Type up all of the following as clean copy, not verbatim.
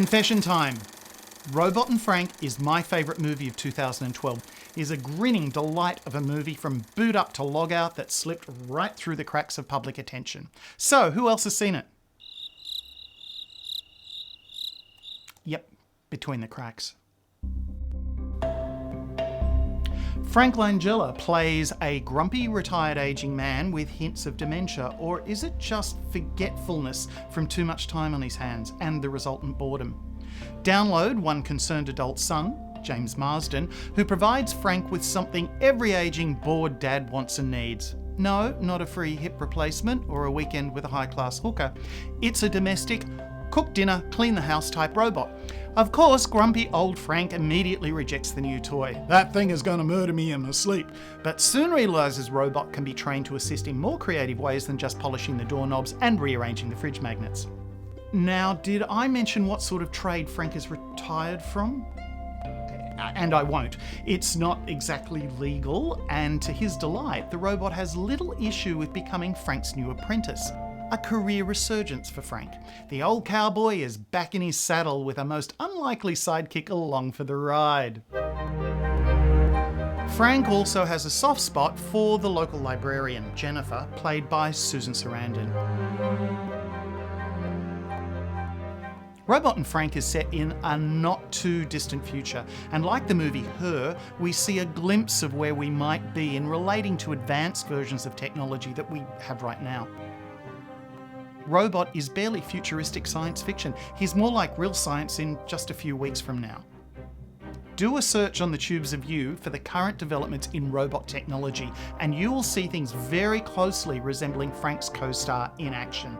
Confession time. Robot and Frank is my favourite movie of 2012. It is a grinning delight of a movie from boot up to log out that slipped right through the cracks of public attention. So, who else has seen it? Yep, between the cracks. Frank Langella plays a grumpy, retired aging man with hints of dementia, or is it just forgetfulness from too much time on his hands and the resultant boredom? Download one concerned adult son, James Marsden, who provides Frank with something every aging, bored dad wants and needs. No, not a free hip replacement or a weekend with a high-class hooker. It's a domestic, cook dinner, clean the house type robot. Of course, grumpy old Frank immediately rejects the new toy. That thing is going to murder me in my sleep. But soon realises robot can be trained to assist in more creative ways than just polishing the doorknobs and rearranging the fridge magnets. Now, did I mention what sort of trade Frank is retired from? And I won't. It's not exactly legal, and to his delight, the robot has little issue with becoming Frank's new apprentice. A career resurgence for Frank. The old cowboy is back in his saddle with a most unlikely sidekick along for the ride. Frank also has a soft spot for the local librarian, Jennifer, played by Susan Sarandon. Robot and Frank is set in a not too distant future, and like the movie Her, we see a glimpse of where we might be in relating to advanced versions of technology that we have right now. Robot is barely futuristic science fiction. He's more like real science in just a few weeks from now. Do a search on the tubes of you for the current developments in robot technology, and you will see things very closely resembling Frank's co-star in action.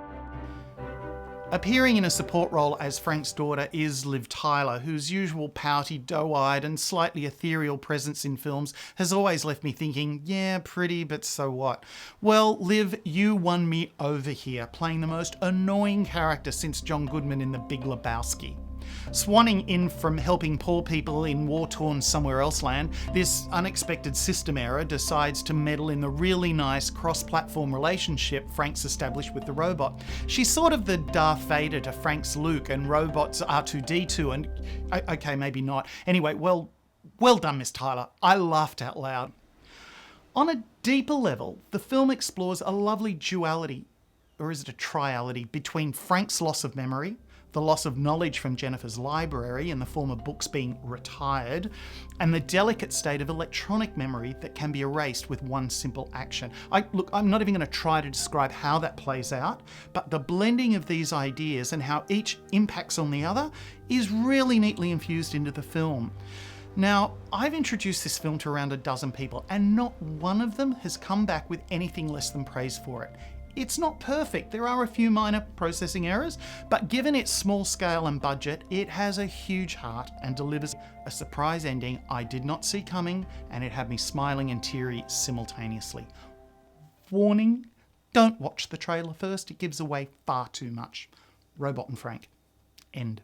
Appearing in a support role as Frank's daughter is Liv Tyler, whose usual pouty, doe-eyed and slightly ethereal presence in films has always left me thinking, yeah, pretty, but so what? Well, Liv, you won me over here, playing the most annoying character since John Goodman in The Big Lebowski. Swanning in from helping poor people in war-torn somewhere else land, this unexpected system error decides to meddle in the really nice cross-platform relationship Frank's established with the robot. She's sort of the Darth Vader to Frank's Luke and robot's R2-D2 and... okay, maybe not. Anyway, well done, Miss Tyler. I laughed out loud. On a deeper level, the film explores a lovely duality, or is it a triality, between Frank's loss of memory, the loss of knowledge from Jennifer's library in the form of books being retired, and the delicate state of electronic memory that can be erased with one simple action. I'm not even going to try to describe how that plays out, but the blending of these ideas and how each impacts on the other is really neatly infused into the film. Now, I've introduced this film to around a dozen people, and not one of them has come back with anything less than praise for it. It's not perfect, there are a few minor processing errors, but given its small scale and budget, it has a huge heart and delivers a surprise ending I did not see coming, and it had me smiling and teary simultaneously. Warning, don't watch the trailer first, it gives away far too much. Robot and Frank. End.